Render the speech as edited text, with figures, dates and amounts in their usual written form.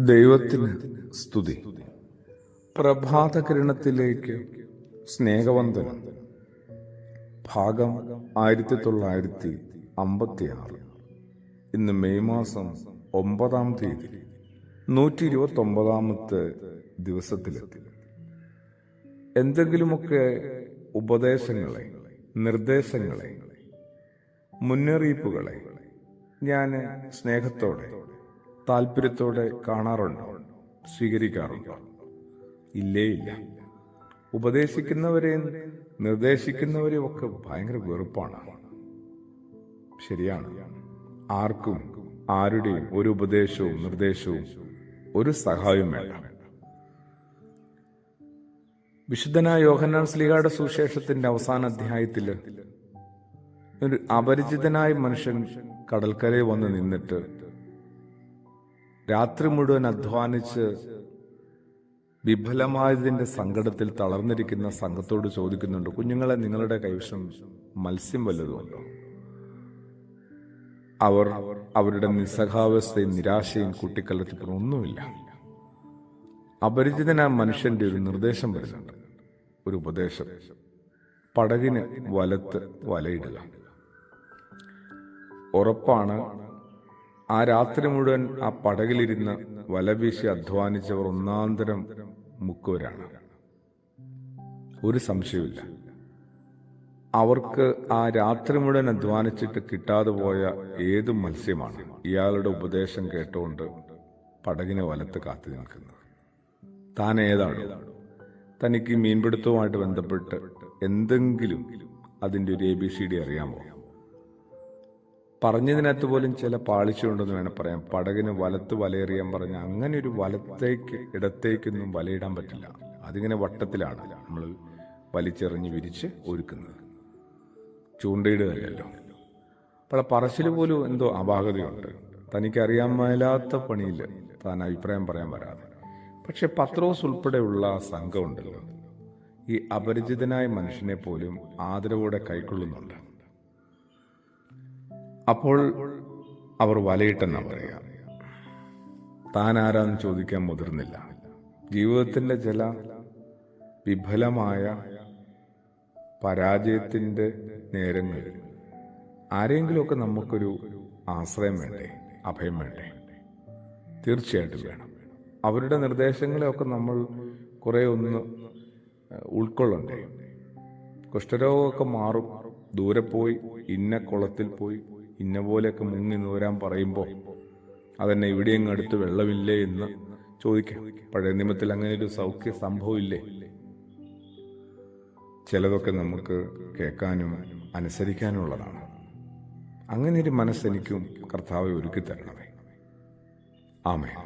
ദൈവത്തിന് സ്തുതി. പ്രഭാതകിരണത്തിലേക്ക് സ്നേഹവന്ദനം. ഭാഗം 1956. ഇന്ന് മെയ് മാസം 9-ാം തീയതി 129-ാമത്തെ ദിവസത്തിലെത്തി. എന്തെങ്കിലുമൊക്കെ ഉപദേശങ്ങളെ, നിർദ്ദേശങ്ങളെ, മുന്നറിയിപ്പുകളെ ഞാൻ സ്നേഹത്തോടെ, താല്പര്യത്തോടെ കാണാറുണ്ടോ, സ്വീകരിക്കാറുണ്ടോ? ഇല്ലേ ഇല്ല. ഉപദേശിക്കുന്നവരെയും നിർദ്ദേശിക്കുന്നവരെയും ഒക്കെ ഭയങ്കര വെറുപ്പാണ്. ശരിയാണ്. ആർക്കും ആരുടെയും ഒരു ഉപദേശവും നിർദ്ദേശവും ഒരു സഹായവും വേണ്ട. വിശുദ്ധനായ യോഹന്നാൻ ശ്ലീഹായുടെ സുവിശേഷത്തിന്റെ അവസാന അധ്യായത്തിൽ ഒരു അപരിചിതനായ മനുഷ്യൻ കടൽക്കരയിൽ വന്ന് നിന്നിട്ട് രാത്രി മുഴുവൻ അധ്വാനിച്ച് വിഫലമായതിന്റെ സങ്കടത്തിൽ തളർന്നിരിക്കുന്ന സംഘത്തോട് ചോദിക്കുന്നുണ്ട്, കുഞ്ഞുങ്ങളെ, നിങ്ങളുടെ കൈവശം മത്സ്യം വല്ലതുമുണ്ടോ? അവർ അവരുടെ നിസ്സഹാവസ്ഥയും നിരാശയും കൂട്ടിക്കലർത്തി ഒന്നുമില്ല. അപരിചിതനായ മനുഷ്യന്റെ ഒരു നിർദ്ദേശം വരുന്നുണ്ട്, ഒരു ഉപദേശം. പടകിന് വലത്ത് വലയിടുക. ഉറപ്പാണ്, ആ രാത്രി മുഴുവൻ ആ പടകിലിരുന്ന് വലവീശി അധ്വാനിച്ചവർ ഒന്നാന്തരം മുക്കുവരാണ്. ഒരു സംശയമില്ല. അവർക്ക് ആ രാത്രി മുഴുവൻ അധ്വാനിച്ചിട്ട് കിട്ടാതെ പോയ ഏത് മത്സ്യമാണ് ഇയാളുടെ ഉപദേശം കേട്ടുകൊണ്ട് പടകിനെ വലത്ത് കാത്തു നിൽക്കുന്നത്? താൻ ഏതാണ്? തനിക്ക് മീൻപിടുത്തവുമായിട്ട് ബന്ധപ്പെട്ട് എന്തെങ്കിലും അതിൻ്റെ ഒരു ABCD അറിയാമോ? പറഞ്ഞതിനകത്ത് പോലും ചില പാളിച്ചുണ്ടെന്ന് വേണം പറയാം. പടകിന് വലത്ത് വലയെറിയാൻ പറഞ്ഞ അങ്ങനെ ഒരു വലത്തേക്ക് ഇടത്തേക്കൊന്നും വലയിടാൻ പറ്റില്ല. അതിങ്ങനെ വട്ടത്തിലാണ് നമ്മൾ വലിച്ചെറിഞ്ഞ് വിരിച്ച് ഒരുക്കുന്നത്, ചൂണ്ടയിടുകയല്ലോ. അപ്പോൾ പറശ്ശിൽ പോലും എന്തോ അപാകതയുണ്ട്. തനിക്കറിയാൻ മേലാത്ത പണിയിൽ താൻ അഭിപ്രായം പറയാൻ വരാതെ. പക്ഷെ പത്രോസ് ഉൾപ്പെടെയുള്ള സംഘമുണ്ടല്ലോ, ഈ അപരിചിതനായ മനുഷ്യനെ പോലും ആദരവോടെ കൈക്കൊള്ളുന്നുണ്ട്. അപ്പോൾ അവർ വലയിട്ടെന്നാണ് പറയുക. താൻ ആരാന്ന് ചോദിക്കാൻ മുതിർന്നില്ല. ജീവിതത്തിന്റെ ചില വിഫലമായ പരാജയത്തിന്റെ നേരങ്ങളിൽ ആരെങ്കിലുമൊക്കെ നമുക്കൊരു ആശ്രയം വേണ്ടേ, അഭയം വേണ്ടേ? തീർച്ചയായിട്ടും വേണം. അവരുടെ നിർദ്ദേശങ്ങളെയൊക്കെ നമ്മൾ കുറെ ഒന്ന് ഉൾക്കൊള്ളണ്ടേ? കുഷ്ഠരോഗമൊക്കെ മാറും, ദൂരെ പോയി ഇന്ന കുളത്തിൽ പോയി ഇന്ന പോലെയൊക്കെ മുങ്ങി നൂരാൻ പറയുമ്പോൾ അതെന്നെ ഇവിടെയെങ്ങും അടുത്ത് വെള്ളമില്ലേ എന്ന് ചോദിക്കാം. പഴയ നിയമത്തിൽ അങ്ങനെ ഒരു സൗഖ്യ സംഭവം ഇല്ലേ? ചിലതൊക്കെ നമുക്ക് കേൾക്കാനും അനുസരിക്കാനുള്ളതാണ്. അങ്ങനെ ഒരു മനസ്സെനിക്കും കർത്താവെ ഒരുക്കി തരണമേ. ആമേൻ.